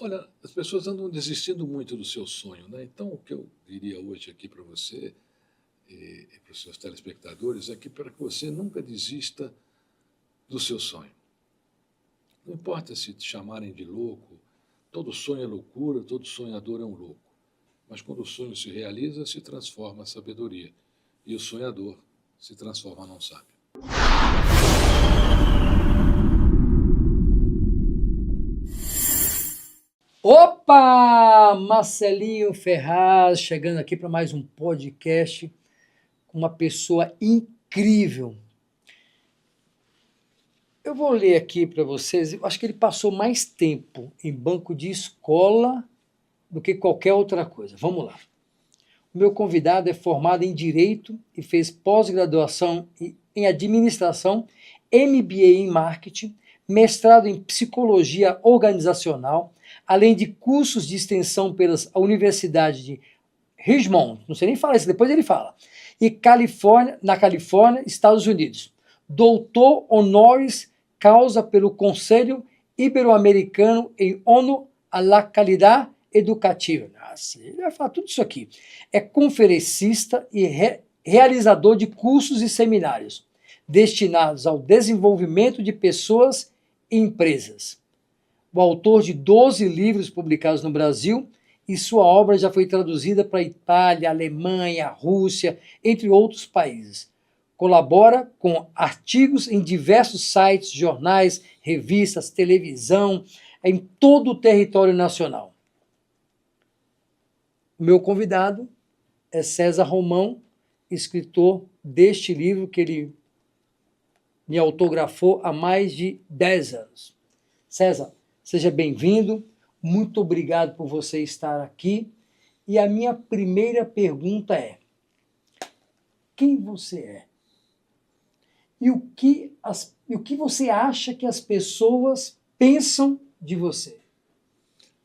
Olha, as pessoas andam desistindo muito do seu sonho, né? Então, o que eu diria hoje aqui para você e para os seus telespectadores é que para que você nunca desista do seu sonho. Não importa se te chamarem de louco, todo sonho é loucura, todo sonhador é um louco. Mas quando o sonho se realiza, se transforma em sabedoria. E o sonhador se transforma num sábio. Opa! Marcelinho Ferraz chegando aqui para mais um podcast com uma pessoa incrível. Eu vou ler aqui para vocês, eu acho que ele passou mais tempo em banco de escola do que qualquer outra coisa. Vamos lá. O meu convidado é formado em Direito e fez pós-graduação em Administração, MBA em Marketing, mestrado em Psicologia Organizacional, além de cursos de extensão pelas Universidades de Richmond, não sei nem falar isso, depois ele fala, e na Califórnia, Estados Unidos. Doutor honoris causa pelo Conselho Ibero-Americano em ONU à la Qualidade Educativa. Nossa, ele vai falar tudo isso aqui. É conferencista e realizador de cursos e seminários destinados ao desenvolvimento de pessoas e empresas. O autor de 12 livros publicados no Brasil, e sua obra já foi traduzida para a Itália, Alemanha, Rússia, entre outros países. Colabora com artigos em diversos sites, jornais, revistas, televisão, em todo o território nacional. O meu convidado é César Romão, escritor deste livro que ele me autografou há mais de 10 anos. César, seja bem-vindo, muito obrigado por você estar aqui. E a minha primeira pergunta é: quem você é? E o que você acha que as pessoas pensam de você?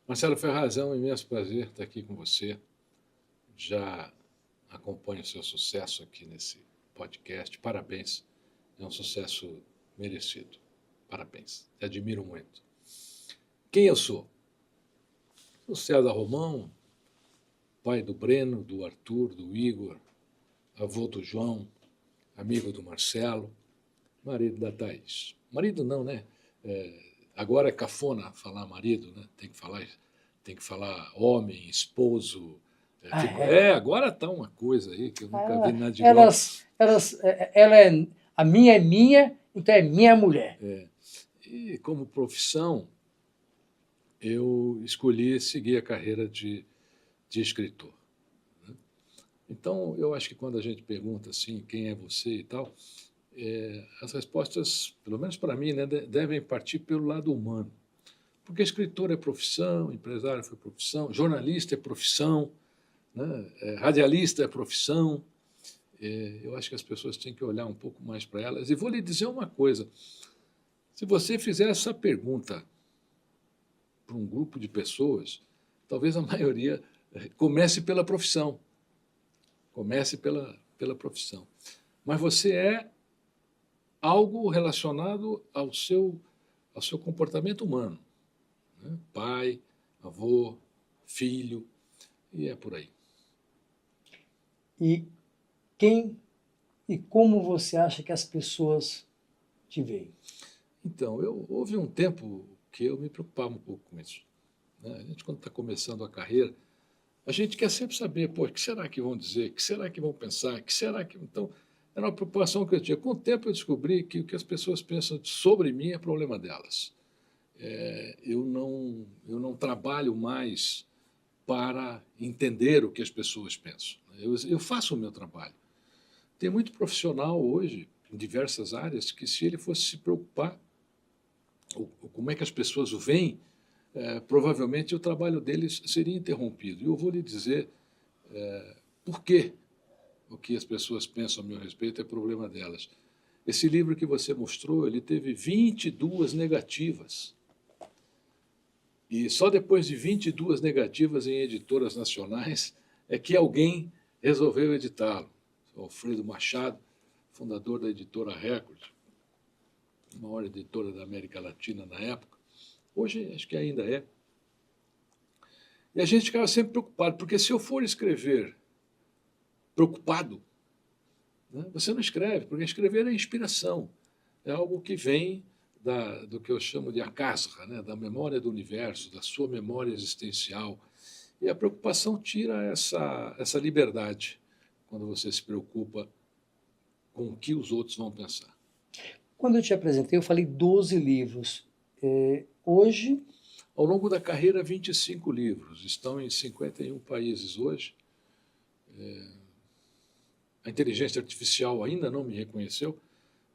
Marcelo Ferraz, é um imenso prazer estar aqui com você. Já acompanho o seu sucesso aqui nesse podcast. Parabéns. É um sucesso merecido. Parabéns. Te admiro muito. Quem eu sou? Sou César Romão, pai do Breno, do Arthur, do Igor, avô do João, amigo do Marcelo, marido da Thaís. Marido não, né? Agora é cafona falar marido, né? Tem que falar homem, esposo. Agora está uma coisa aí que eu nunca vi nada de igual. A minha é minha, então é minha mulher. E como profissão, eu escolhi seguir a carreira de escritor. Então, eu acho que quando a gente pergunta assim, quem é você e tal, as respostas, pelo menos para mim, né, devem partir pelo lado humano. Porque escritor é profissão, empresário foi profissão, jornalista é profissão, né, radialista é profissão. Eu acho que as pessoas têm que olhar um pouco mais para elas. E vou lhe dizer uma coisa: se você fizer essa pergunta para um grupo de pessoas, talvez a maioria comece pela profissão. Comece pela profissão. Mas você é algo relacionado ao seu comportamento humano. Né? Pai, avô, filho, e é por aí. E quem e como você acha que as pessoas te veem? Então, houve um tempo que eu me preocupava um pouco com isso. Né? A gente, quando está começando a carreira, a gente quer sempre saber, pô, o que será que vão dizer? O que será que vão pensar? O que será que... Então, era uma preocupação que eu tinha. Com o tempo, eu descobri que o que as pessoas pensam sobre mim é problema delas. Eu não trabalho mais para entender o que as pessoas pensam. Eu faço o meu trabalho. Tem muito profissional hoje, em diversas áreas, que se ele fosse se preocupar como é que as pessoas o veem, provavelmente o trabalho deles seria interrompido. E eu vou lhe dizer por quê. O que as pessoas pensam a meu respeito é problema delas. Esse livro que você mostrou, ele teve 22 negativas. E só depois de 22 negativas em editoras nacionais é que alguém resolveu editá-lo. Alfredo Machado, fundador da editora Record, a maior editora da América Latina na época. Hoje, acho que ainda é. E a gente ficava sempre preocupado, porque se eu for escrever preocupado, né, você não escreve, porque escrever é inspiração, é algo que vem do que eu chamo de akasra, né, da memória do universo, da sua memória existencial. E a preocupação tira essa liberdade quando você se preocupa com o que os outros vão pensar. Quando eu te apresentei, eu falei 12 livros. Hoje, Ao longo da carreira, 25 livros, estão em 51 países hoje. A inteligência artificial ainda não me reconheceu,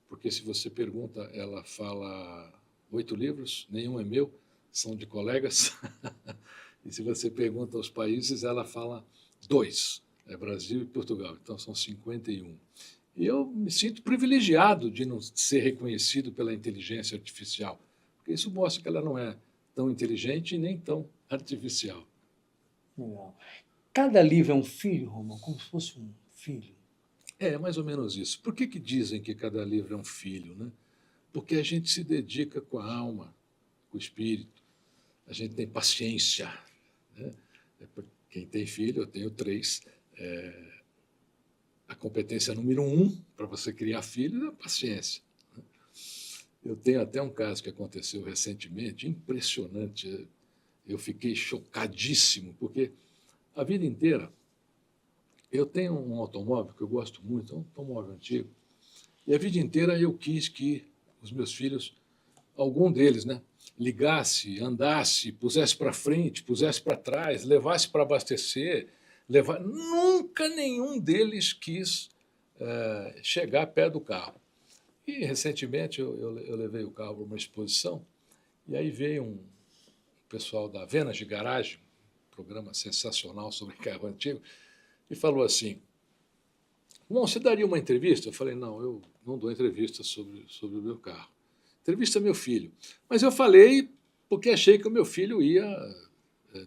porque se você pergunta, ela fala 8 livros, nenhum é meu, são de colegas. E se você pergunta aos países, ela fala 2, é Brasil e Portugal, então são 51. E eu me sinto privilegiado de não ser reconhecido pela inteligência artificial, porque isso mostra que ela não é tão inteligente e nem tão artificial. legal. Cada livro é um filho, Romão, como se fosse um filho. É mais ou menos isso. Por que dizem que cada livro é um filho, né? Porque a gente se dedica com a alma, com o espírito, a gente tem paciência, né? Quem tem filho, eu tenho 3. A competência número 1 para você criar filho é a paciência. Eu tenho até um caso que aconteceu recentemente, impressionante. Eu fiquei chocadíssimo, porque a vida inteira eu tenho um automóvel que eu gosto muito, é um automóvel antigo, e a vida inteira eu quis que os meus filhos, algum deles, né, ligasse, andasse, pusesse para frente, pusesse para trás, levasse para abastecer, Nunca nenhum deles quis chegar perto do carro. E recentemente eu levei o carro para uma exposição, e aí veio um pessoal da Venas de Garagem, um programa sensacional sobre carro antigo, e falou assim: bom, você daria uma entrevista? Eu falei: não, eu não dou entrevista sobre o meu carro. Entrevista meu filho. Mas eu falei porque achei que o meu filho ia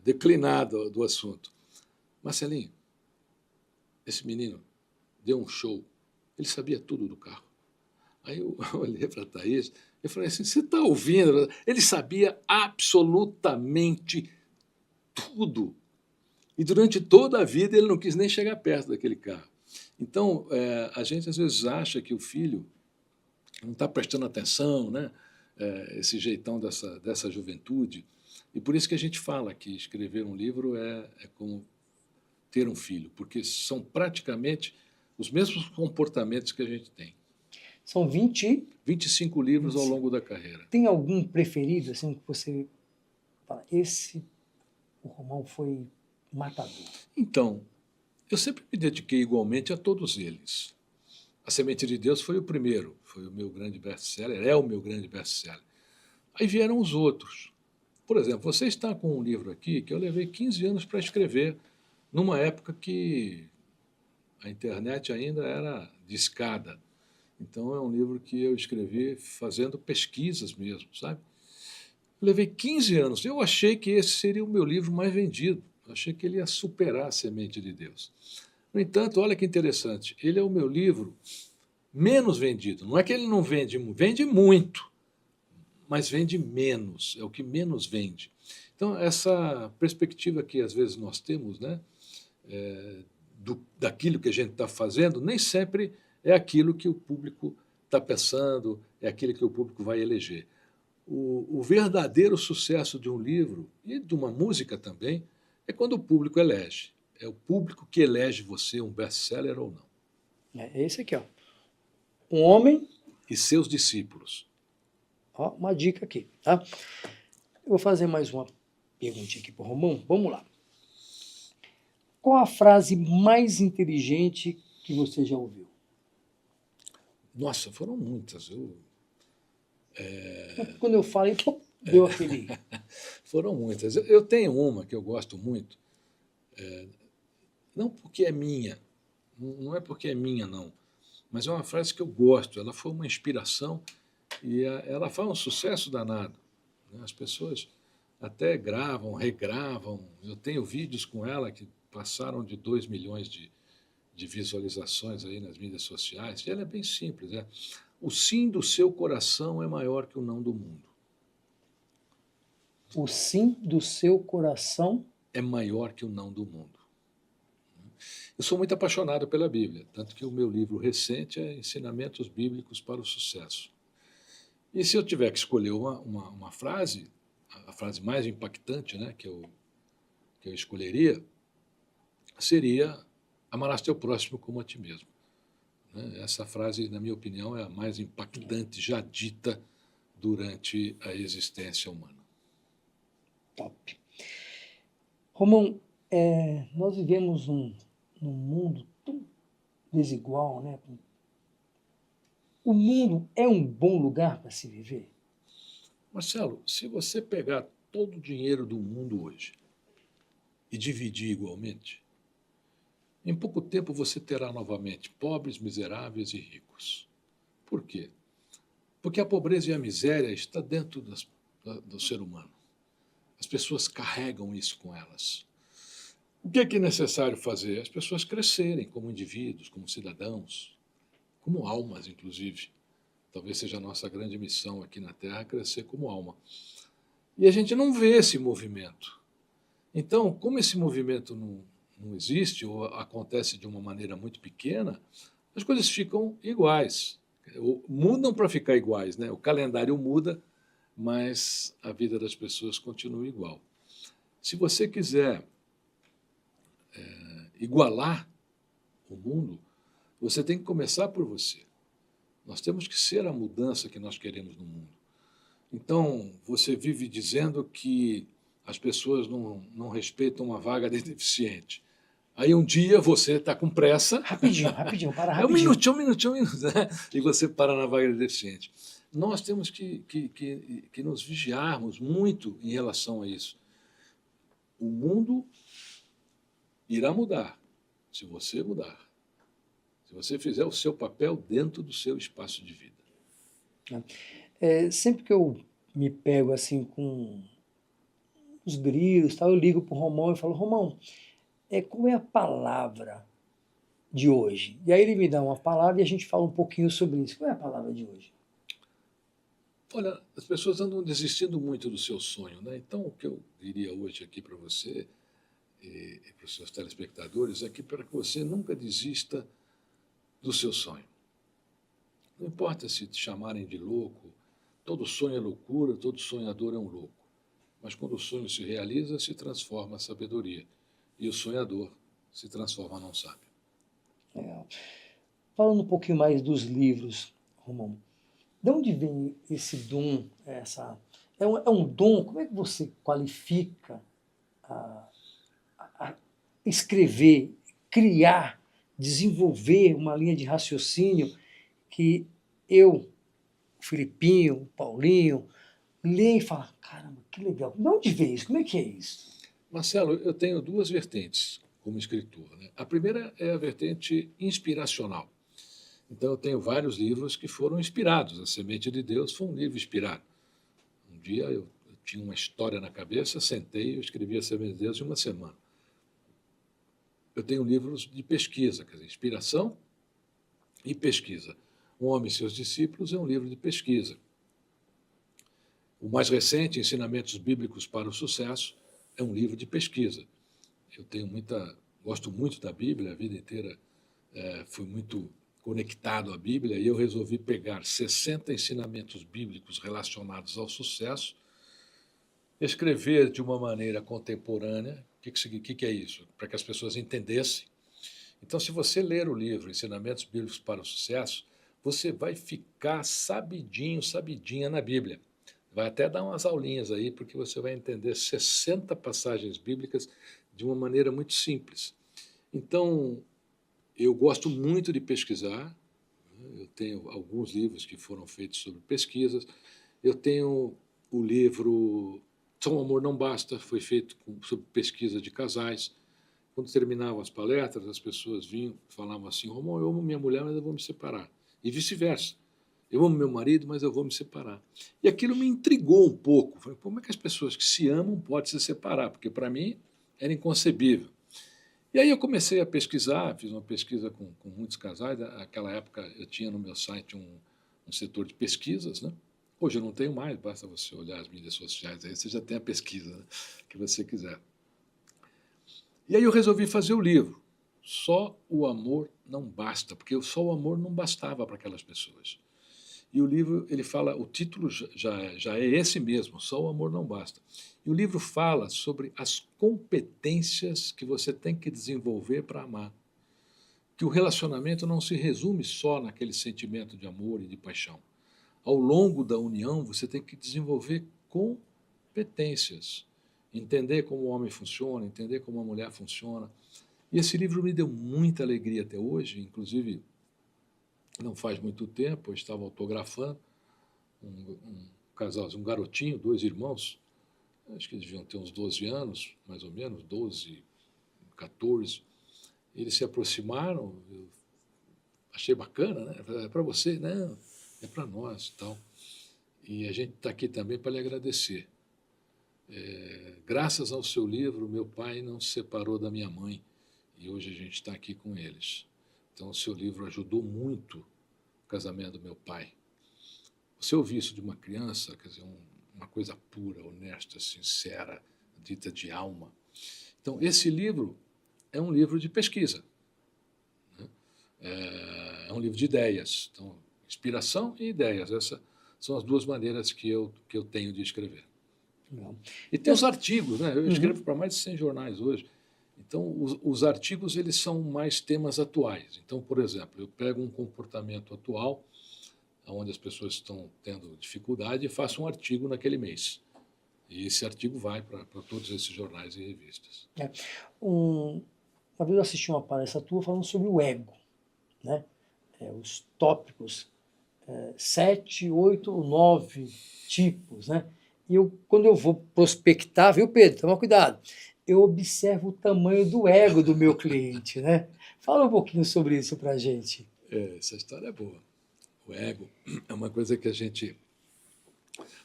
declinar do assunto. Marcelinho, esse menino deu um show, ele sabia tudo do carro. Aí eu olhei para a Thaís e falei assim: você está ouvindo? Ele sabia absolutamente tudo. E durante toda a vida ele não quis nem chegar perto daquele carro. Então, a gente às vezes acha que o filho não está prestando atenção, né? Esse jeitão dessa juventude. E por isso que a gente fala que escrever um livro é como ter um filho, porque são praticamente os mesmos comportamentos que a gente tem. São 25 livros ao longo da carreira. Tem algum preferido, assim, que você fala, o Romão foi matador? Então, eu sempre me dediquei igualmente a todos eles. A Semente de Deus foi o primeiro, foi o meu grande best-seller, é o meu grande best-seller. Aí vieram os outros. Por exemplo, você está com um livro aqui que eu levei 15 anos para escrever, numa época que a internet ainda era discada. Então, é um livro que eu escrevi fazendo pesquisas mesmo, sabe? Eu levei 15 anos. Eu achei que esse seria o meu livro mais vendido. Eu achei que ele ia superar a Semente de Deus. No entanto, olha que interessante, ele é o meu livro menos vendido. Não é que ele não vende muito, mas vende menos, é o que menos vende. Então, essa perspectiva que às vezes nós temos, né, daquilo que a gente está fazendo, nem sempre é aquilo que o público está pensando, é aquilo que o público vai eleger. O verdadeiro sucesso de um livro, e de uma música também, é quando o público elege. É o público que elege você um best-seller ou não. É esse aqui, ó. Um homem... E seus discípulos. Ó, uma dica aqui, tá? Eu vou fazer mais uma perguntinha aqui para o Romão. Vamos lá. Qual a frase mais inteligente que você já ouviu? Nossa, foram muitas. Quando eu falei, pô, deu aquele... Foram muitas. Eu tenho uma que eu gosto muito, não porque é minha, não é porque é minha, não, mas é uma frase que eu gosto. Ela foi uma inspiração e ela faz um sucesso danado. As pessoas até gravam, regravam. Eu tenho vídeos com ela que passaram de 2 milhões de visualizações aí nas mídias sociais. E ela é bem simples. O sim do seu coração é maior que o não do mundo. O sim do seu coração é maior que o não do mundo. Eu sou muito apaixonado pela Bíblia, tanto que o meu livro recente é Ensinamentos Bíblicos para o Sucesso. E se eu tiver que escolher uma frase, a frase mais impactante, né, que eu escolheria, seria amarás teu próximo como a ti mesmo. Né? Essa frase, na minha opinião, é a mais impactante já dita durante a existência humana. Top. Romão, nós vivemos num mundo tão desigual, né? O mundo é um bom lugar para se viver? Marcelo, se você pegar todo o dinheiro do mundo hoje e dividir igualmente, em pouco tempo você terá novamente pobres, miseráveis e ricos. Por quê? Porque a pobreza e a miséria está dentro do ser humano. As pessoas carregam isso com elas. O que é necessário fazer? As pessoas crescerem como indivíduos, como cidadãos, como almas, inclusive. Talvez seja a nossa grande missão aqui na Terra, crescer como alma. E a gente não vê esse movimento. Então, como esse movimento não existe ou acontece de uma maneira muito pequena, as coisas ficam iguais. Mudam para ficar iguais, né? O calendário muda, mas a vida das pessoas continua igual. Se você quiser igualar o mundo, você tem que começar por você. Nós temos que ser a mudança que nós queremos no mundo. Então, você vive dizendo que as pessoas não respeitam uma vaga de deficiente. Aí um dia você está com pressa. Rapidinho, para rapidinho. Um minutinho, né? E você para na vaga de deficiente. Nós temos que nos vigiarmos muito em relação a isso. O mundo irá mudar se você mudar. Se você fizer o seu papel dentro do seu espaço de vida. Sempre que eu me pego assim com os grilos, tal, eu ligo para o Romão e falo, Romão, qual é a palavra de hoje? E aí ele me dá uma palavra e a gente fala um pouquinho sobre isso. Qual é a palavra de hoje? Olha, as pessoas andam desistindo muito do seu sonho, né? Então, o que eu diria hoje aqui para você e para os seus telespectadores é que para que você nunca desista do seu sonho. Não importa se te chamarem de louco, todo sonho é loucura, todo sonhador é um louco. Mas quando o sonho se realiza, se transforma em sabedoria. E o sonhador se transforma num sábio. Falando um pouquinho mais dos livros, Romão, de onde vem esse dom? É um dom? Como é que você qualifica a escrever, criar, desenvolver uma linha de raciocínio que eu, o Filipinho, o Paulinho, lê e fala, caramba, que legal. De onde vem isso? Como é que é isso? Marcelo, eu tenho duas vertentes como escritor. Né? A primeira é a vertente inspiracional. Então, eu tenho vários livros que foram inspirados. A Semente de Deus foi um livro inspirado. Um dia eu tinha uma história na cabeça, sentei e escrevi A Semente de Deus em uma semana. Eu tenho livros de pesquisa, quer dizer, inspiração e pesquisa. O Homem e Seus Discípulos é um livro de pesquisa. O mais recente, Ensinamentos Bíblicos para o Sucesso, é um livro de pesquisa. Eu gosto muito da Bíblia, a vida inteira fui muito conectado à Bíblia e eu resolvi pegar 60 ensinamentos bíblicos relacionados ao sucesso, escrever de uma maneira contemporânea. O que é isso? Para que as pessoas entendessem. Então, se você ler o livro Ensinamentos Bíblicos para o Sucesso, você vai ficar sabidinha na Bíblia. Vai até dar umas aulinhas aí, porque você vai entender 60 passagens bíblicas de uma maneira muito simples. Então, eu gosto muito de pesquisar. Eu tenho alguns livros que foram feitos sobre pesquisas. Eu tenho o livro Só um Amor Não Basta, foi feito sobre pesquisa de casais. Quando terminavam as palestras, as pessoas vinham e falavam assim, Romão, eu amo minha mulher, mas eu vou me separar. E vice-versa. Eu amo meu marido, mas eu vou me separar. E aquilo me intrigou um pouco. Falei, como é que as pessoas que se amam podem se separar? Porque, para mim, era inconcebível. E aí eu comecei a pesquisar, fiz uma pesquisa com muitos casais. Naquela época, eu tinha no meu site um setor de pesquisas, né? Hoje eu não tenho mais, basta você olhar as mídias sociais, aí você já tem a pesquisa, né, que você quiser. E aí eu resolvi fazer o livro. Só o amor não basta, porque só o amor não bastava para aquelas pessoas. E o livro, ele fala, o título já é esse mesmo, Só o Amor Não Basta. E o livro fala sobre as competências que você tem que desenvolver para amar. Que o relacionamento não se resume só naquele sentimento de amor e de paixão. Ao longo da união, você tem que desenvolver competências. Entender como o homem funciona, entender como a mulher funciona. E esse livro me deu muita alegria até hoje, inclusive não faz muito tempo, eu estava autografando um casalzinho, um garotinho, dois irmãos, acho que eles deviam ter uns 12 anos, mais ou menos, 12, 14. Eles se aproximaram, eu achei bacana, né? É para você? Não, é para nós e tal. E a gente está aqui também para lhe agradecer. Graças ao seu livro, meu pai não se separou da minha mãe e hoje a gente está aqui com eles. Então, o seu livro ajudou muito o casamento do meu pai. Você ouvir isso de uma criança, quer dizer, uma coisa pura, honesta, sincera, dita de alma. Então, esse livro é um livro de pesquisa. Né? É um livro de ideias. Então, inspiração e ideias. Essas são as duas maneiras que eu tenho de escrever. Legal. E tem os artigos, né? Eu escrevo para mais de 100 jornais hoje. Então, os artigos eles são mais temas atuais. Então, por exemplo, eu pego um comportamento atual, onde as pessoas estão tendo dificuldade, e faço um artigo naquele mês. E esse artigo vai para todos esses jornais e revistas. Uma vez eu assisti uma palestra tua falando sobre o ego, né? Os tópicos, 7, 8 ou 9 tipos, né? E quando eu vou prospectar, viu, Pedro? Toma cuidado. Eu observo o tamanho do ego do meu cliente, né? Fala um pouquinho sobre isso para a gente. Essa história é boa. O ego é uma coisa que a gente...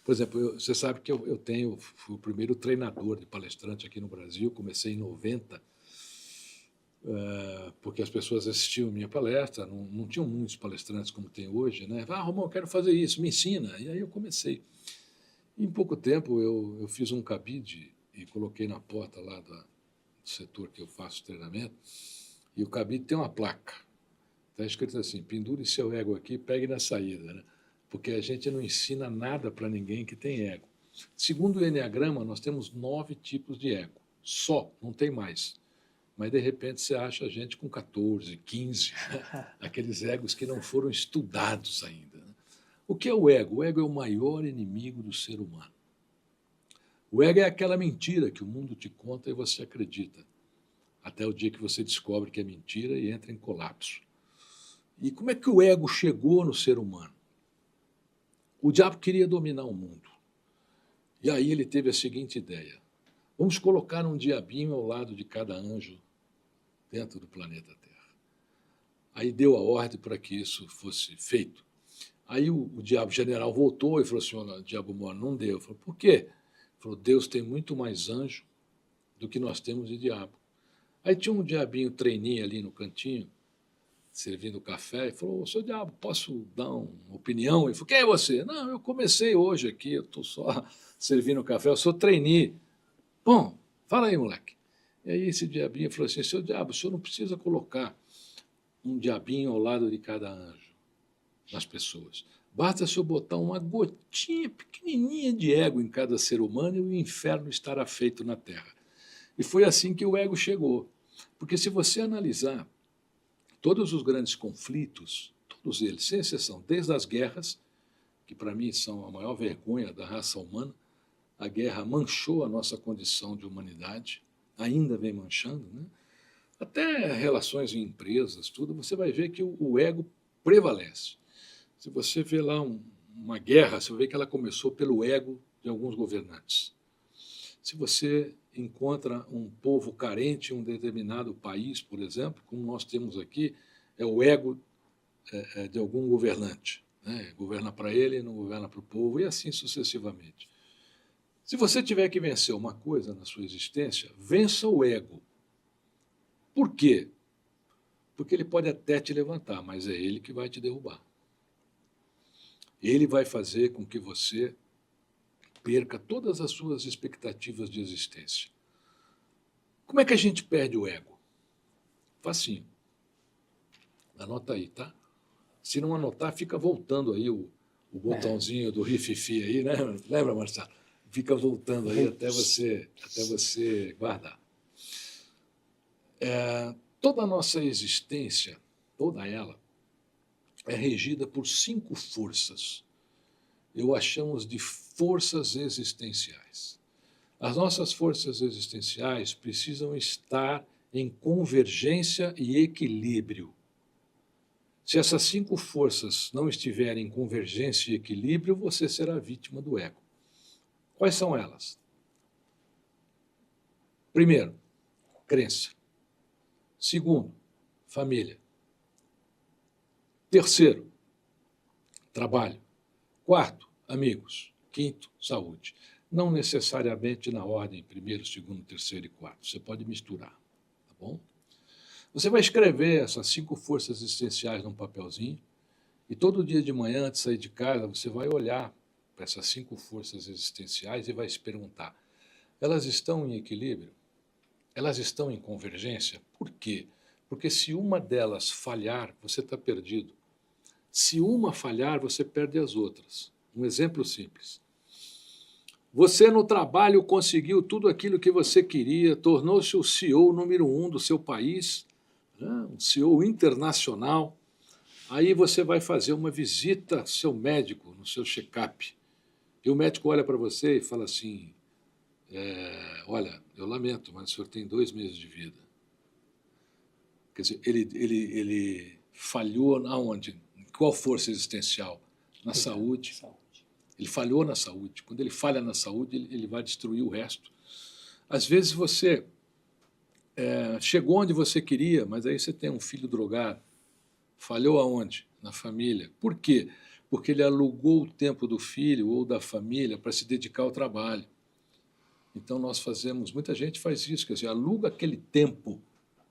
Por exemplo, você sabe que eu fui o primeiro treinador de palestrante aqui no Brasil, comecei em 90, porque as pessoas assistiam minha palestra, não tinham muitos palestrantes como tem hoje, né? Romão, eu quero fazer isso, me ensina. E aí eu comecei. E em pouco tempo eu fiz um cabide e coloquei na porta lá do setor que eu faço treinamento, e o cabide tem uma placa. Está escrito assim, pendure seu ego aqui, pegue na saída, né? Porque a gente não ensina nada para ninguém que tem ego. Segundo o Enneagrama, nós temos 9 tipos de ego. Só, não tem mais. Mas, de repente, você acha a gente com 14, 15, né? Aqueles egos que não foram estudados ainda. Né? O que é o ego? O ego é o maior inimigo do ser humano. O ego é aquela mentira que o mundo te conta e você acredita, até o dia que você descobre que é mentira e entra em colapso. E como é que o ego chegou no ser humano? O diabo queria dominar o mundo. E aí ele teve a seguinte ideia: vamos colocar um diabinho ao lado de cada anjo dentro do planeta Terra. Aí deu a ordem para que isso fosse feito. Aí o diabo general voltou e falou assim: olha, diabo mor, não deu. Falou, por quê? Ele falou, Deus tem muito mais anjo do que nós temos de diabo. Aí tinha um diabinho trainee ali no cantinho, servindo café, e falou, seu diabo, posso dar uma opinião? Ele falou, quem é você? Não, eu comecei hoje aqui, eu estou só servindo café, eu sou trainee. Bom, fala aí, moleque. E aí esse diabinho falou assim, seu diabo, o senhor não precisa colocar um diabinho ao lado de cada anjo nas pessoas. Basta o senhor botar uma gotinha pequenininha de ego em cada ser humano e o inferno estará feito na Terra. E foi assim que o ego chegou. Porque se você analisar todos os grandes conflitos, todos eles, sem exceção, desde as guerras, que para mim são a maior vergonha da raça humana, a guerra manchou a nossa condição de humanidade, ainda vem manchando, né? Até relações em empresas, tudo, você vai ver que o ego prevalece. Se você vê lá uma guerra, você vai ver que ela começou pelo ego de alguns governantes. Se você encontra um povo carente em um determinado país, por exemplo, como nós temos aqui, é o ego de algum governante. Né? Governa para ele, não governa para o povo, e assim sucessivamente. Se você tiver que vencer uma coisa na sua existência, vença o ego. Por quê? Porque ele pode até te levantar, mas é ele que vai te derrubar. Ele vai fazer com que você perca todas as suas expectativas de existência. Como é que a gente perde o ego? Facinho. Anota aí, tá? Se não anotar, fica voltando aí o botãozinho do rififi aí, né? Lembra, Marcelo? Fica voltando aí até você guardar. Toda a nossa existência, toda ela, é regida por 5 forças. Eu a chamo de forças existenciais. As nossas forças existenciais precisam estar em convergência e equilíbrio. Se essas 5 forças não estiverem em convergência e equilíbrio, você será vítima do ego. Quais são elas? Primeiro, crença. Segundo, família. Terceiro, trabalho. Quarto, amigos. Quinto, saúde. Não necessariamente na ordem primeiro, segundo, terceiro e quarto. Você pode misturar, tá bom? Você vai escrever essas 5 forças existenciais num papelzinho e todo dia de manhã, antes de sair de casa, você vai olhar para essas 5 forças existenciais e vai se perguntar: elas estão em equilíbrio? Elas estão em convergência? Por quê? Porque se uma delas falhar, você está perdido. Se uma falhar, você perde as outras. Um exemplo simples. Você no trabalho conseguiu tudo aquilo que você queria, tornou-se o CEO número 1 do seu país, né? Um CEO internacional. Aí você vai fazer uma visita ao seu médico, no seu check-up. E o médico olha para você e fala assim: olha, eu lamento, mas o senhor tem 2 meses de vida. Quer dizer, ele falhou aonde? Em qual força existencial? Na saúde. Ele falhou na saúde. Quando ele falha na saúde, ele vai destruir o resto. Às vezes você chegou onde você queria, mas aí você tem um filho drogado. Falhou aonde? Na família. Por quê? Porque ele alugou o tempo do filho ou da família para se dedicar ao trabalho. Então nós fazemos, muita gente faz isso, quer dizer, aluga aquele tempo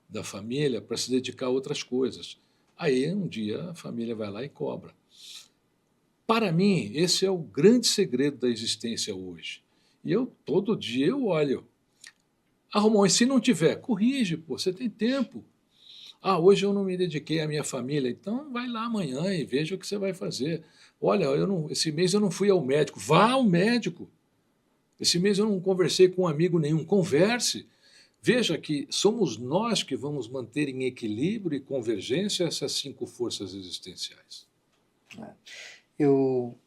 da família para se dedicar a outras coisas. Aí um dia a família vai lá e cobra. Para mim, esse é o grande segredo da existência hoje. E todo dia eu olho. Romão, e se não tiver? Corrige, pô, você tem tempo. Hoje eu não me dediquei à minha família, então vai lá amanhã e veja o que você vai fazer. Olha, esse mês eu não fui ao médico. Vá ao médico. Esse mês eu não conversei com um amigo nenhum. Converse. Veja que somos nós que vamos manter em equilíbrio e convergência essas 5 forças existenciais. Eu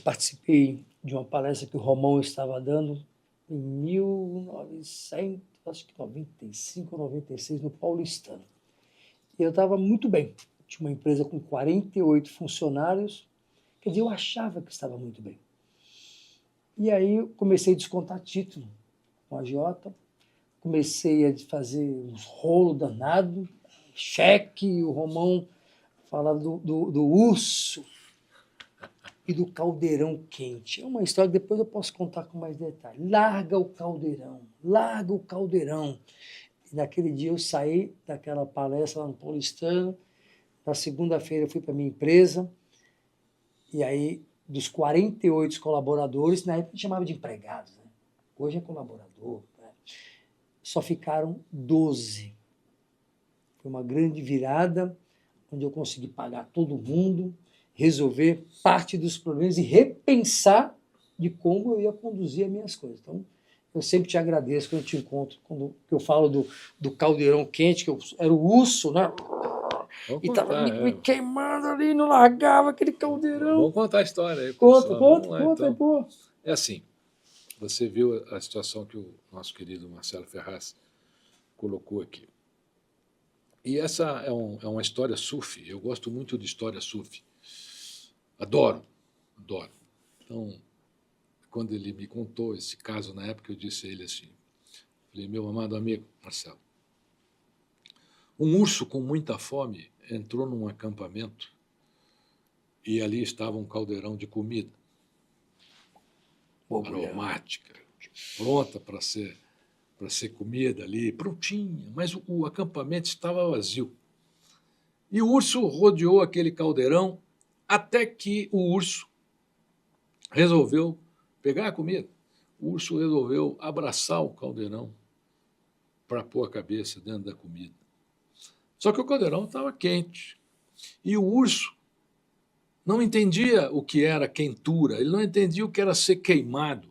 participei de uma palestra que o Romão estava dando em 1995 ou 96, no Paulistano. E eu estava muito bem. Tinha uma empresa com 48 funcionários. Quer dizer, eu achava que estava muito bem. E aí eu comecei a descontar título com a agiota. Comecei a fazer uns rolos danados, cheque. O Romão falava do urso e do caldeirão quente. É uma história que depois eu posso contar com mais detalhe. Larga o caldeirão, larga o caldeirão. E naquele dia eu saí daquela palestra lá no Paulistano. Na segunda-feira eu fui para a minha empresa. E aí, dos 48 colaboradores, na época a gente chamava de empregados, né? Hoje é colaborador. Né? Só ficaram 12. Foi uma grande virada, onde eu consegui pagar todo mundo, resolver parte dos problemas e repensar de como eu ia conduzir as minhas coisas. Então, eu sempre te agradeço quando eu te encontro, quando eu falo do caldeirão quente, que eu era o urso, né? E estava me queimando ali, não largava aquele caldeirão. Vamos contar a história aí. Conta, então. pô. É assim, você viu a situação que o nosso querido Marcelo Ferraz colocou aqui. E essa é uma história sufi. Eu gosto muito de história sufi. Adoro. Então, quando ele me contou esse caso na época, eu disse a ele assim, falei, meu amado amigo Marcelo, um urso com muita fome entrou num acampamento e ali estava um caldeirão de comida aromática, pronta para ser comida ali, prontinha, mas o acampamento estava vazio. E o urso rodeou aquele caldeirão até que o urso resolveu pegar a comida. O urso resolveu abraçar o caldeirão para pôr a cabeça dentro da comida. Só que o caldeirão estava quente. E o urso não entendia o que era quentura, ele não entendia o que era ser queimado.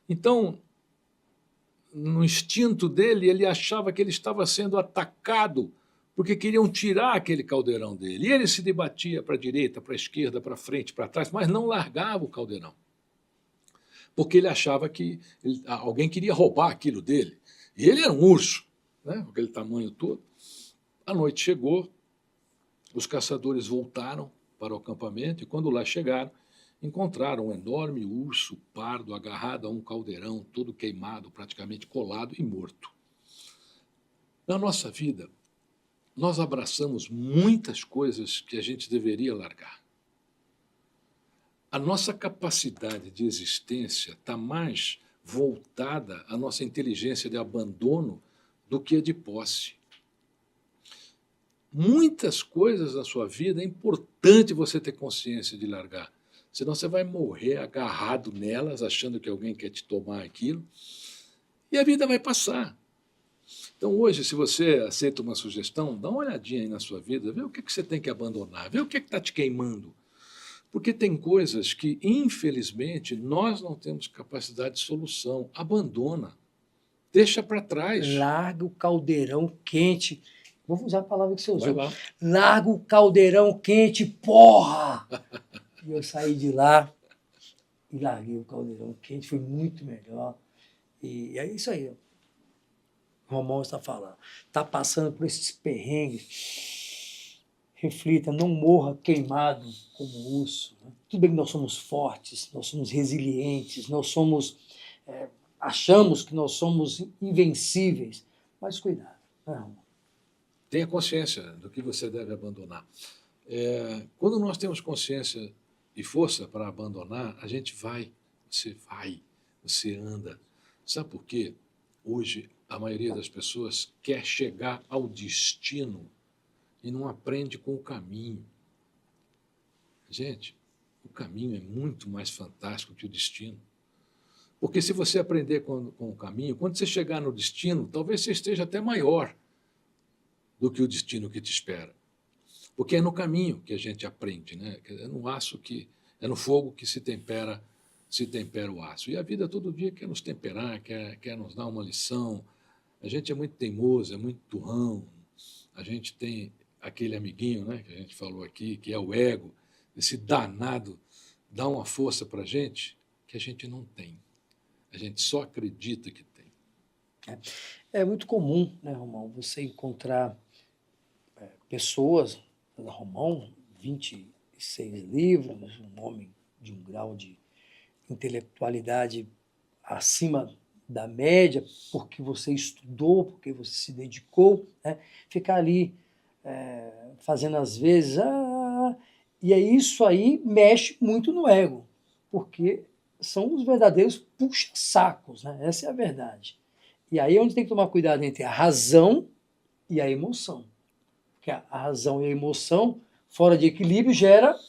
Então, no instinto dele, ele achava que ele estava sendo atacado porque queriam tirar aquele caldeirão dele. E ele se debatia para a direita, para a esquerda, para frente, para trás, mas não largava o caldeirão, porque ele achava que alguém queria roubar aquilo dele. E ele era um urso, né, com aquele tamanho todo. A noite chegou, os caçadores voltaram para o acampamento e, quando lá chegaram, encontraram um enorme urso pardo agarrado a um caldeirão, todo queimado, praticamente colado e morto. Na nossa vida, nós abraçamos muitas coisas que a gente deveria largar. A nossa capacidade de existência está mais voltada à nossa inteligência de abandono do que a de posse. Muitas coisas na sua vida é importante você ter consciência de largar. Senão você vai morrer agarrado nelas, achando que alguém quer te tomar aquilo, e a vida vai passar. Então, hoje, se você aceita uma sugestão, dá uma olhadinha aí na sua vida, vê o que você tem que abandonar, vê o que está te queimando. Porque tem coisas que, infelizmente, nós não temos capacidade de solução. Abandona. Deixa para trás. Larga o caldeirão quente. Vou usar a palavra que você usou. Vai lá. Larga o caldeirão quente, porra! E eu saí de lá e larguei o caldeirão quente, foi muito melhor. E é isso aí. O Romão está falando. Está passando por esses perrengues. Reflita, não morra queimado como urso. Né? Tudo bem que nós somos fortes, nós somos resilientes, nós somos. Achamos que nós somos invencíveis, mas cuidado. Né, Romão? Tenha consciência do que você deve abandonar. Quando nós temos consciência e força para abandonar, a gente vai, você anda. Sabe por quê? Hoje, a maioria das pessoas quer chegar ao destino e não aprende com o caminho. Gente, o caminho é muito mais fantástico que o destino. Porque se você aprender com o caminho, quando você chegar no destino, talvez você esteja até maior do que o destino que te espera. Porque é no caminho que a gente aprende, né? É no aço é no fogo que se tempera o aço. E a vida todo dia quer nos temperar, quer nos dar uma lição. A gente é muito teimoso, é muito turrão. A gente tem aquele amiguinho, né, que a gente falou aqui, que é o ego. Esse danado dá uma força para a gente que a gente não tem. A gente só acredita que tem. É muito comum, né, Romão, você encontrar pessoas, Romão, 26 livros, um homem de um grau de intelectualidade acima da média, porque você estudou, porque você se dedicou, né? Ficar ali fazendo às vezes, e aí isso aí mexe muito no ego, porque são os verdadeiros puxa-sacos, né? Essa é a verdade. E aí é onde tem que tomar cuidado entre a razão e a emoção. Porque a razão e a emoção, fora de equilíbrio, gera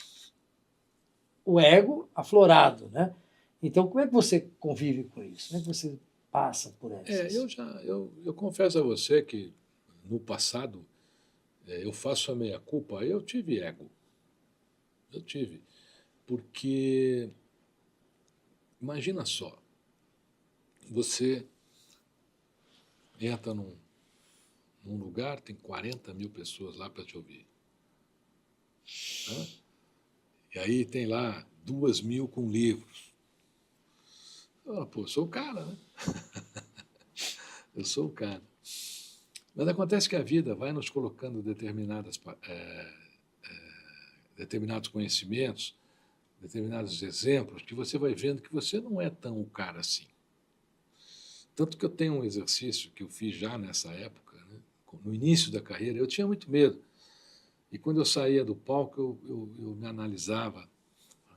o ego aflorado, né? Então, como é que você convive com isso? Como é que você passa por essas? Eu confesso a você que, no passado, eu faço a meia-culpa, eu tive ego. Eu tive. Porque, imagina só, você entra num lugar, tem 40 mil pessoas lá para te ouvir. Né? E aí tem lá 2.000 com livros. Pô, eu sou o cara, né? Eu sou o cara. Mas acontece que a vida vai nos colocando determinados conhecimentos, determinados exemplos, que você vai vendo que você não é tão o cara assim. Tanto que eu tenho um exercício que eu fiz já nessa época, né? No início da carreira, eu tinha muito medo. E quando eu saía do palco, eu me analisava.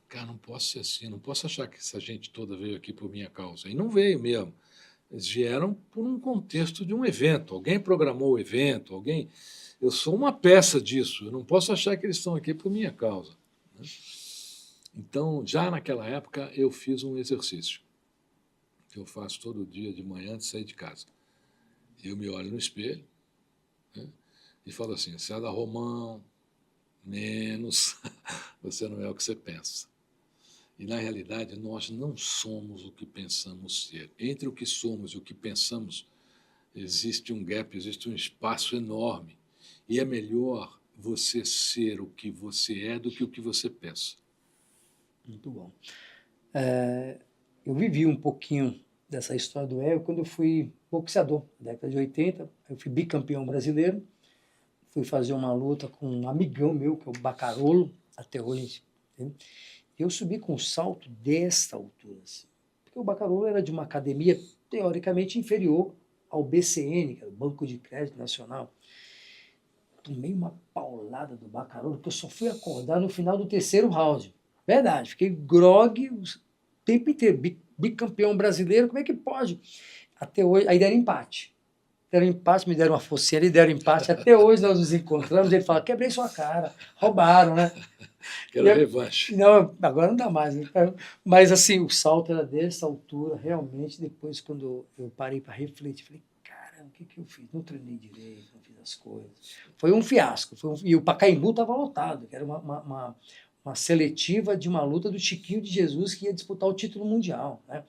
Cara, não posso ser assim, não posso achar que essa gente toda veio aqui por minha causa. E não veio mesmo. Eles vieram por um contexto de um evento. Alguém programou o evento, alguém... Eu sou uma peça disso, eu não posso achar que eles estão aqui por minha causa. Né? Então, já naquela época, eu fiz um exercício que eu faço todo dia de manhã antes de sair de casa. eu me olho no espelho, né, e falo assim, César Romão, menos, você não é o que você pensa. E, na realidade, nós não somos o que pensamos ser. Entre o que somos e o que pensamos, existe um gap, existe um espaço enorme. E é melhor você ser o que você é do que o que você pensa. Muito bom. Eu vivi um pouquinho dessa história do ego quando eu fui boxeador, na década de 80. Eu fui bicampeão brasileiro. Fui fazer uma luta com um amigão meu, que é o Bacarolo, até hoje. Né? Eu subi com um salto desta altura. Assim, porque o Bacarolo era de uma academia teoricamente inferior ao BCN, que era o Banco de Crédito Nacional. Tomei uma paulada do Bacarolo, que eu só fui acordar no final do terceiro round. Verdade, fiquei grogue o tempo inteiro. Bicampeão brasileiro, como é que pode? Até hoje, aí deram empate. Deram empate, me deram uma focinha ali, deram empate. Até hoje nós nos encontramos, ele fala, quebrei sua cara, roubaram, né? Quero revanche. Não, agora não dá mais. Né? Mas assim, o salto era dessa altura, realmente, depois quando eu parei para refletir, falei, cara, o que eu fiz? Não treinei direito, não fiz as coisas. Foi um fiasco. E o Pacaembu estava lotado, que era uma seletiva de uma luta do Chiquinho de Jesus que ia disputar o título mundial. Né?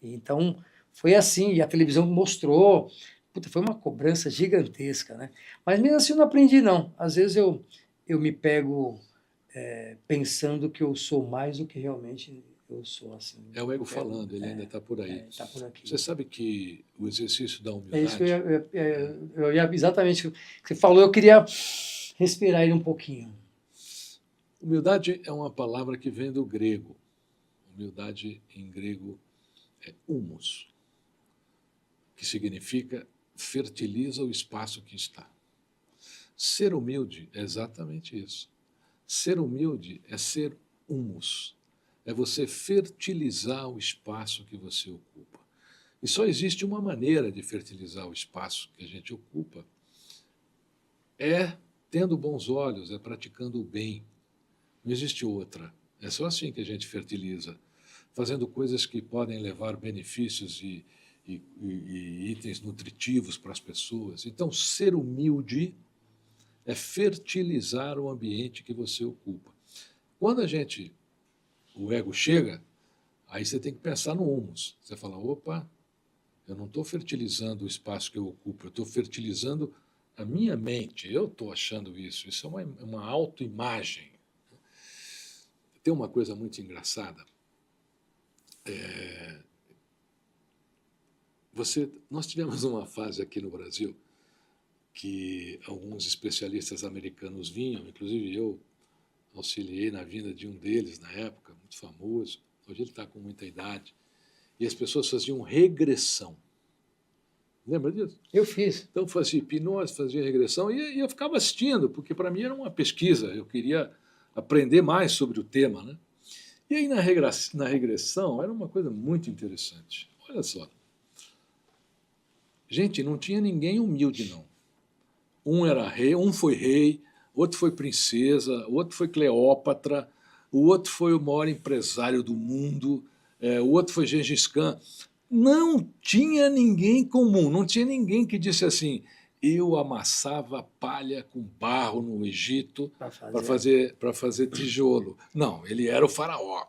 Então, foi assim, e a televisão mostrou. Puta, foi uma cobrança gigantesca, né? Mas mesmo assim eu não aprendi, não. Às vezes eu me pego pensando que eu sou mais do que realmente eu sou. Assim. É o ego falando, ele ainda está por aí. Tá por aqui. Você sabe que o exercício da É isso que humildade... eu ia exatamente o que você falou, eu queria respirar ele um pouquinho. Humildade é uma palavra que vem do grego. Humildade em grego é humus, que significa fertiliza o espaço que está. Ser humilde é exatamente isso. Ser humilde é ser humus, é você fertilizar o espaço que você ocupa. E só existe uma maneira de fertilizar o espaço que a gente ocupa, é tendo bons olhos, é praticando o bem. Não existe outra. É só assim que a gente fertiliza, fazendo coisas que podem levar benefícios e itens nutritivos para as pessoas. Então, ser humilde é fertilizar o ambiente que você ocupa. Quando o ego chega, aí você tem que pensar no humus. Você fala, opa, eu não estou fertilizando o espaço que eu ocupo, eu estou fertilizando a minha mente. Eu estou achando isso. Isso é uma autoimagem. Tem uma coisa muito engraçada. Nós tivemos uma fase aqui no Brasil que alguns especialistas americanos vinham, inclusive eu auxiliei na vinda de um deles na época, muito famoso, hoje ele está com muita idade, e as pessoas faziam regressão. Lembra disso? Eu fiz. Então fazia hipnose, fazia regressão, e eu ficava assistindo, porque para mim era uma pesquisa, eu queria aprender mais sobre o tema. Né? E aí na regressão era uma coisa muito interessante. Olha só. Gente, não tinha ninguém humilde, não. Um era rei, um foi rei, outro foi princesa, outro foi Cleópatra, o outro foi o maior empresário do mundo, o outro foi Gengis Khan. Não tinha ninguém comum, não tinha ninguém que disse assim, eu amassava palha com barro no Egito para fazer tijolo. Não, ele era o faraó.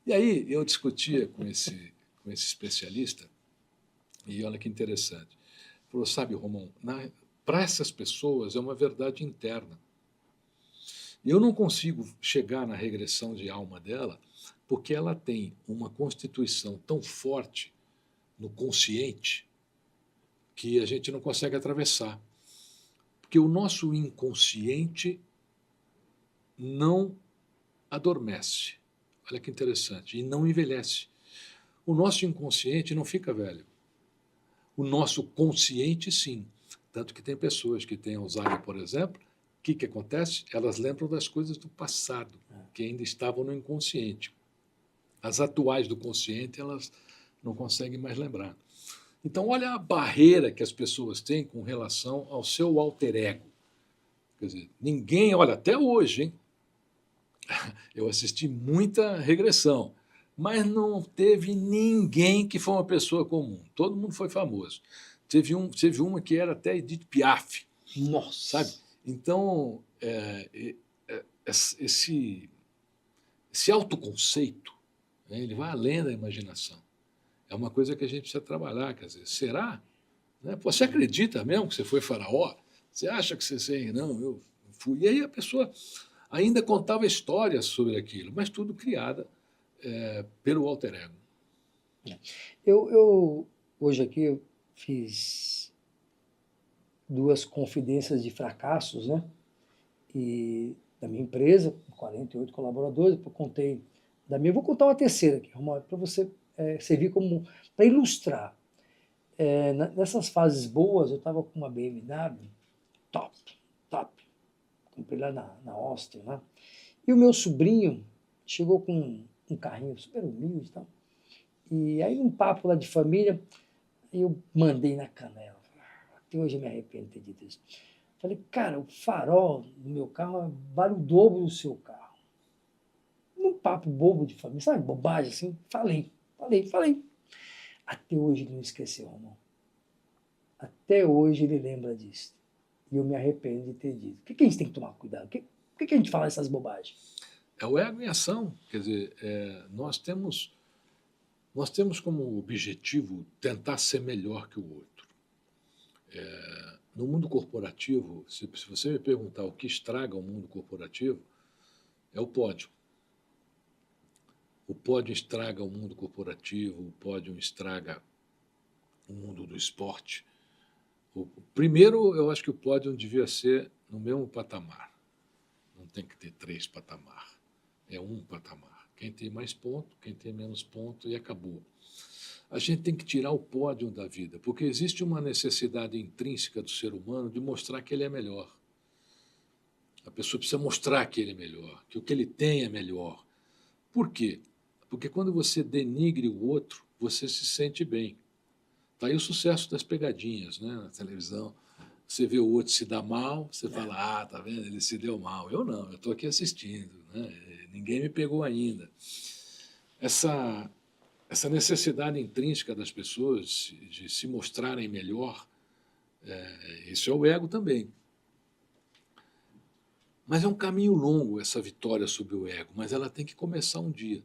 E aí eu discutia com esse especialista, e olha que interessante. Ele falou, sabe, Romão, para essas pessoas é uma verdade interna. Eu não consigo chegar na regressão de alma dela porque ela tem uma constituição tão forte no consciente que a gente não consegue atravessar. Porque o nosso inconsciente não adormece. Olha que interessante. E não envelhece. O nosso inconsciente não fica velho. O nosso consciente, sim. Tanto que tem pessoas que têm Alzheimer, por exemplo, o que acontece? Elas lembram das coisas do passado, que ainda estavam no inconsciente. As atuais do consciente, elas não conseguem mais lembrar. Então, olha a barreira que as pessoas têm com relação ao seu alter ego. Quer dizer, ninguém, olha, até hoje, hein? Eu assisti muita regressão, Mas não teve ninguém que foi uma pessoa comum. Todo mundo foi famoso. Teve uma que era até Edith Piaf, sabe? Nossa. Então, esse autoconceito, né, ele vai além da imaginação. É uma coisa que a gente precisa trabalhar. Quer dizer, será? Né? Pô, você acredita mesmo que você foi faraó? Você acha que você... Não, eu fui. E aí a pessoa ainda contava histórias sobre aquilo, mas tudo criada pelo alter ego. Eu hoje aqui eu fiz 2 confidências de fracassos, né? E da minha empresa, com 48 colaboradores, eu contei da minha. Vou contar uma terceira aqui, Romualdo, para você servir como para ilustrar. Nessas fases boas, eu estava com uma BMW top, top. Comprei lá na Austin, né? E o meu sobrinho chegou com um carrinho super humilde e tal. E aí, num papo lá de família, eu mandei na canela. Até hoje eu me arrependo de ter dito isso. Falei, cara, o farol do meu carro vale o dobro do seu carro. Num papo bobo de família, sabe, bobagem assim. Falei. Até hoje ele não esqueceu, Romão. Até hoje ele lembra disso. E eu me arrependo de ter dito. Por que a gente tem que tomar cuidado? Por que a gente fala essas bobagens? É o ego em ação. Quer dizer, nós temos como objetivo tentar ser melhor que o outro. No mundo corporativo, se você me perguntar o que estraga o mundo corporativo, é o pódio. O pódio estraga o mundo corporativo, o pódio estraga o mundo do esporte. Primeiro, eu acho que o pódio devia ser no mesmo patamar. Não tem que ter 3 patamares. É um patamar. Quem tem mais ponto, quem tem menos ponto, e acabou. A gente tem que tirar o pódio da vida, porque existe uma necessidade intrínseca do ser humano de mostrar que ele é melhor. A pessoa precisa mostrar que ele é melhor, que o que ele tem é melhor. Por quê? Porque quando você denigre o outro, você se sente bem. Está aí o sucesso das pegadinhas, né, na televisão. Você vê o outro se dar mal, você fala, tá vendo, ele se deu mal. Eu não, eu estou aqui assistindo, né? Ninguém me pegou ainda. Essa necessidade intrínseca das pessoas de se mostrarem melhor, isso é o ego também. Mas é um caminho longo essa vitória sobre o ego, mas ela tem que começar um dia.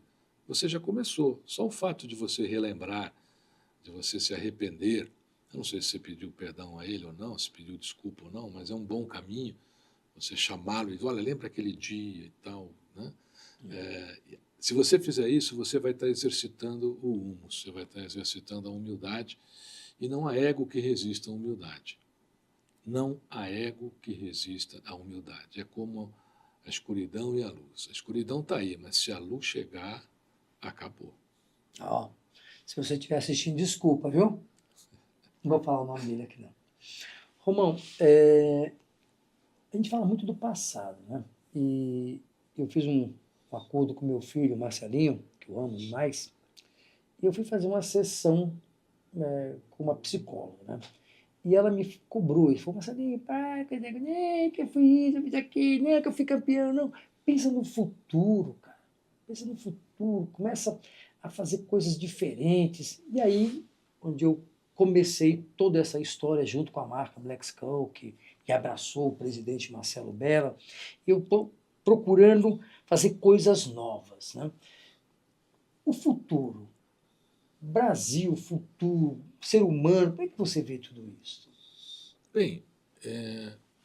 Você já começou. Só o fato de você relembrar, de você se arrepender, eu não sei se você pediu perdão a ele ou não, se pediu desculpa ou não, mas é um bom caminho você chamá-lo e dizer, olha, lembra aquele dia e tal, né? Se você fizer isso, você vai estar exercitando o humus, você vai estar exercitando a humildade, e não há ego que resista à humildade. Não há ego que resista à humildade. É como a escuridão e a luz. A escuridão está aí, mas se a luz chegar, acabou. Ó, se você estiver assistindo, desculpa, viu? Não vou falar o nome dele aqui, não. Romão, a gente fala muito do passado, né? E eu fiz um acordo com meu filho, Marcelinho, que eu amo demais, e eu fui fazer uma sessão com uma psicóloga, né? E ela me cobrou e falou, Marcelinho, pai, que eu fui isso, eu fiz aquilo, que eu fui campeão, não. Pensa no futuro, cara. Pensa no futuro, começa a fazer coisas diferentes. E aí, onde eu comecei toda essa história junto com a marca Black Skull, que abraçou o presidente Marcelo Bella, eu estou procurando fazer coisas novas, né? O futuro, Brasil, futuro, ser humano, como é que você vê tudo isso? Bem,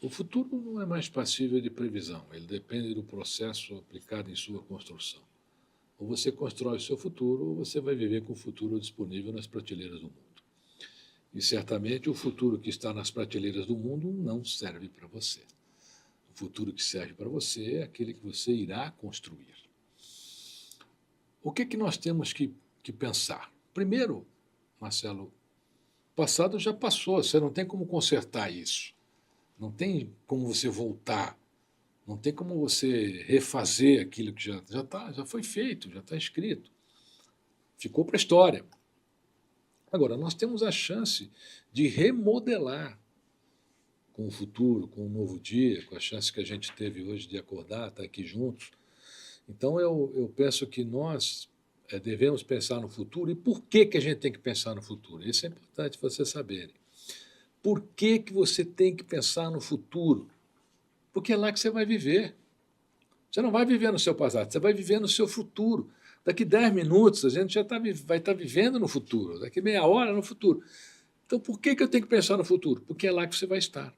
o futuro não é mais passível de previsão, ele depende do processo aplicado em sua construção. Ou você constrói o seu futuro, ou você vai viver com o futuro disponível nas prateleiras do mundo. E certamente o futuro que está nas prateleiras do mundo não serve para você. O futuro que serve para você é aquele que você irá construir. O que nós temos que pensar? Primeiro, Marcelo, o passado já passou, você não tem como consertar isso. Não tem como você voltar. Não tem como você refazer aquilo que já foi feito, já está escrito. Ficou para a história. Agora, nós temos a chance de remodelar com o futuro, com o novo dia, com a chance que a gente teve hoje de acordar, estar aqui juntos. Então, eu penso que nós devemos pensar no futuro e por que, que a gente tem que pensar no futuro. Isso é importante você saber. Por que, que você tem que pensar no futuro? Porque é lá que você vai viver. Você não vai viver no seu passado, você vai viver no seu futuro. Daqui 10 minutos a gente já vai estar vivendo no futuro, daqui meia hora no futuro. Então, por que, que eu tenho que pensar no futuro? Porque é lá que você vai estar.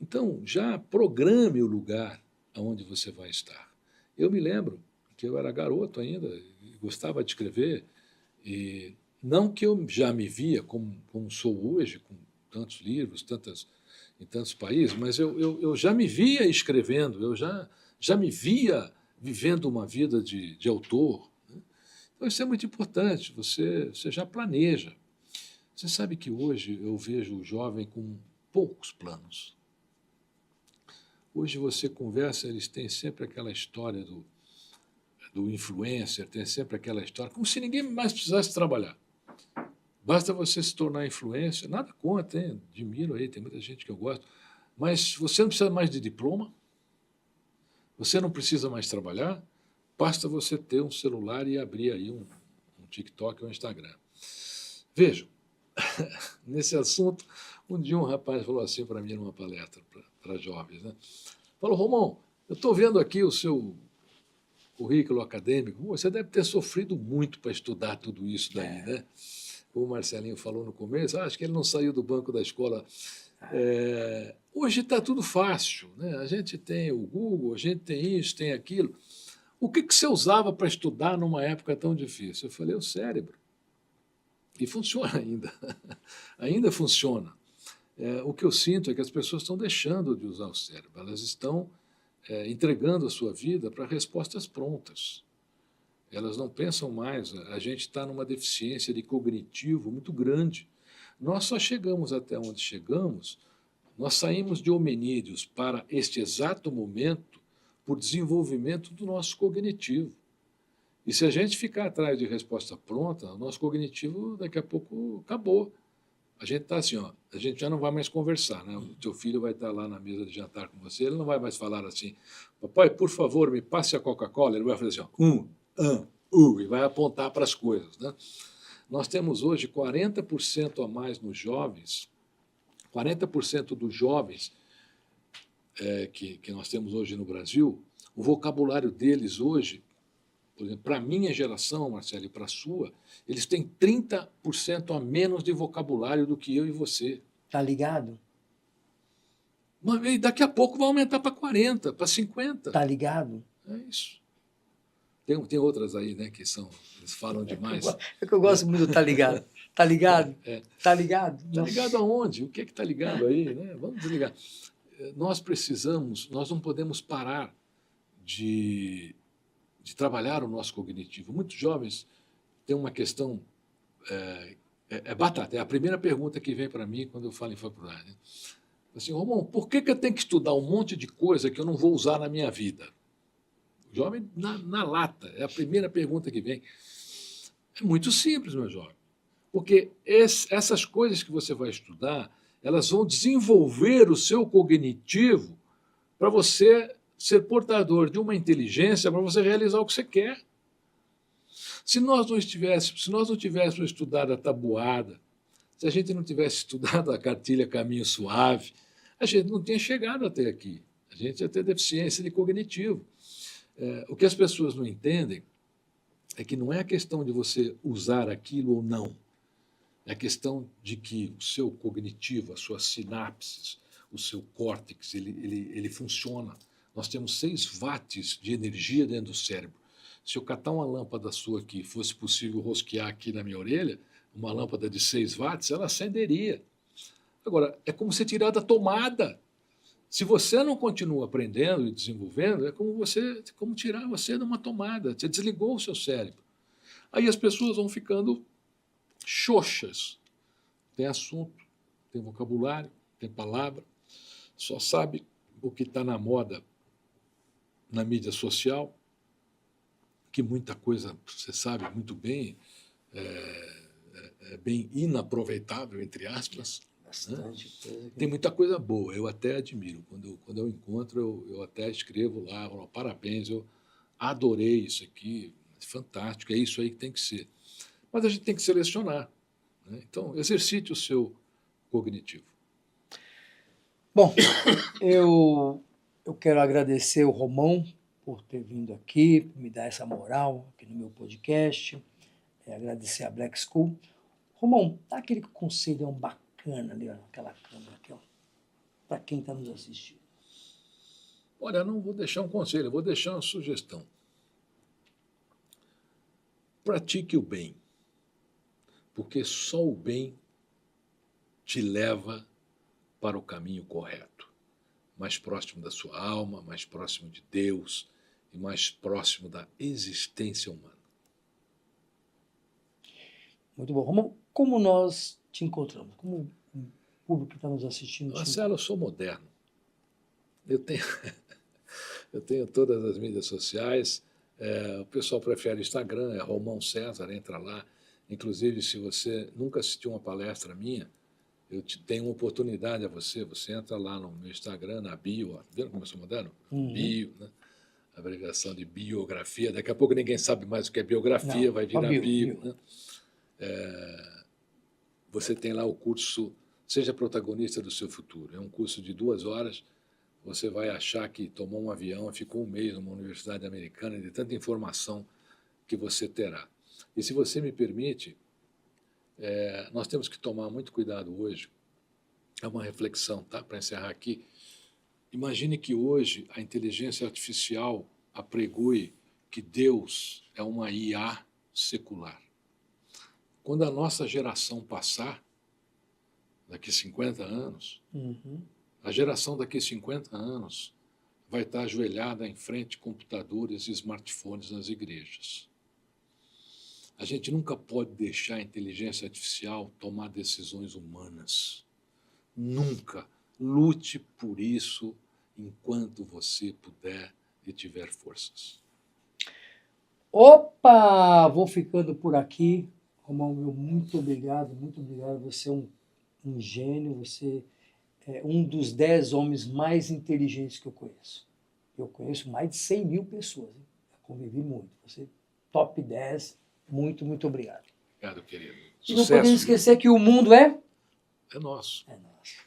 Então, já programe o lugar onde você vai estar. Eu me lembro que eu era garoto ainda, e gostava de escrever, e não que eu já me via como sou hoje, com tantos livros, em tantos países, mas eu já me via escrevendo, já me via vivendo uma vida de autor. Né? Então, isso é muito importante, você já planeja. Você sabe que hoje eu vejo o jovem com poucos planos. Hoje você conversa, eles têm sempre aquela história do influencer, tem sempre aquela história, como se ninguém mais precisasse trabalhar. Basta você se tornar influencer, nada contra, hein? Admiro aí, tem muita gente que eu gosto, mas você não precisa mais de diploma, você não precisa mais trabalhar, basta você ter um celular e abrir aí um TikTok ou um Instagram. Vejam, nesse assunto, um dia um rapaz falou assim para mim numa palestra para jovens, né? Falou, Romão, eu estou vendo aqui o seu currículo acadêmico, você deve ter sofrido muito para estudar tudo isso daí, né? Como o Marcelinho falou no começo, acho que ele não saiu do banco da escola. Hoje está tudo fácil, né? A gente tem o Google, a gente tem isso, tem aquilo. O que você usava para estudar numa época tão difícil? Eu falei, o cérebro. E funciona ainda. Ainda funciona. O que eu sinto é que as pessoas estão deixando de usar o cérebro. Elas estão entregando a sua vida para respostas prontas. Elas não pensam mais. A gente está numa deficiência de cognitivo muito grande. Nós só chegamos até onde chegamos, nós saímos de hominídeos para este exato momento por desenvolvimento do nosso cognitivo. E se a gente ficar atrás de resposta pronta, o nosso cognitivo daqui a pouco acabou. A gente está assim, ó, a gente já não vai mais conversar, né? O teu filho vai estar lá na mesa de jantar com você, ele não vai mais falar assim, papai, por favor, me passe a Coca-Cola. Ele vai fazer assim, ó, e vai apontar para as coisas, né? Nós temos hoje 40% a mais nos jovens, 40% dos jovens que nós temos hoje no Brasil, o vocabulário deles hoje, por exemplo, para a minha geração, Marcelo, e para a sua, eles têm 30% a menos de vocabulário do que eu e você. Tá ligado? Mas daqui a pouco vai aumentar para 40%, para 50%. Tá ligado? É isso. Tem outras aí, né, que eles falam demais. É que eu gosto muito do tá ligado. Tá ligado? Tá ligado? Tá ligado aonde? O que está ligado aí? Né? Vamos desligar. Nós não podemos parar de trabalhar o nosso cognitivo. Muitos jovens têm uma questão... batata. É a primeira pergunta que vem para mim quando eu falo em faculdade. Né? Assim, Romão, por que eu tenho que estudar um monte de coisa que eu não vou usar na minha vida? O jovem na lata. É a primeira pergunta que vem. É muito simples, meu jovem. Porque essas coisas que você vai estudar, elas vão desenvolver o seu cognitivo para você ser portador de uma inteligência para você realizar o que você quer. Se nós não tivéssemos estudado a tabuada, se a gente não tivesse estudado a cartilha Caminho Suave, a gente não tinha chegado até aqui. A gente ia ter deficiência de cognitivo. O que as pessoas não entendem é que não é a questão de você usar aquilo ou não. É a questão de que o seu cognitivo, as suas sinapses, o seu córtex, ele funciona. Nós temos 6 watts de energia dentro do cérebro. Se eu catar uma lâmpada sua aqui, fosse possível rosquear aqui na minha orelha, uma lâmpada de 6 watts, ela acenderia. Agora, é como você tirar da tomada. Se você não continua aprendendo e desenvolvendo, é como tirar você de uma tomada. Você desligou o seu cérebro. Aí as pessoas vão ficando xoxas. Tem assunto, tem vocabulário, tem palavra, só sabe o que está na moda na mídia social, que muita coisa, você sabe muito bem, é bem inaproveitável, entre aspas. Bastante coisa. Tem muita coisa boa, eu até admiro. Quando eu encontro, eu até escrevo lá, parabéns, eu adorei isso aqui, fantástico, é isso aí que tem que ser. Mas a gente tem que selecionar, né? Então, exercite o seu cognitivo. Bom, eu quero agradecer o Romão por ter vindo aqui, por me dar essa moral aqui no meu podcast. Agradecer a Black School. Romão, dá aquele conselhão bacana ali, ó, naquela câmera aqui, ó, para quem está nos assistindo. Olha, não vou deixar um conselho, eu vou deixar uma sugestão. Pratique o bem, porque só o bem te leva para o caminho correto, mais próximo da sua alma, mais próximo de Deus e mais próximo da existência humana. Muito bom. Romão, como nós te encontramos? Como o público que está nos assistindo te Marcelo, eu sou moderno. Eu tenho todas as mídias sociais. O pessoal prefere Instagram, é Romão César, entra lá. Inclusive, se você nunca assistiu uma palestra minha, eu tenho uma oportunidade a você. Você entra lá no meu Instagram, na bio. Ó, vendo como eu sou moderno? Bio, né? A abreviação de biografia. Daqui a pouco ninguém sabe mais o que é biografia, Não, vai virar bio. bio. Né? Você tem lá o curso Seja Protagonista do Seu Futuro. É um curso de 2 horas. Você vai achar que tomou um avião e ficou um mês numa universidade americana de tanta informação que você terá. E se você me permite, nós temos que tomar muito cuidado hoje. É uma reflexão, tá? Para encerrar aqui. Imagine que hoje a inteligência artificial apregoe que Deus é uma IA secular. Quando a nossa geração passar, daqui 50 anos, a geração daqui 50 anos vai estar ajoelhada em frente a computadores e smartphones nas igrejas. A gente nunca pode deixar a inteligência artificial tomar decisões humanas. Nunca. Lute por isso enquanto você puder e tiver forças. Opa! Vou ficando por aqui. Romão, meu muito obrigado, muito obrigado. Você é um gênio, você é um dos 10 homens mais inteligentes que eu conheço. Eu conheço mais de 100 mil pessoas, hein? Eu convivi muito. Você, top 10, muito, muito obrigado. Obrigado, querido. E não podemos esquecer que o mundo é nosso. É nosso.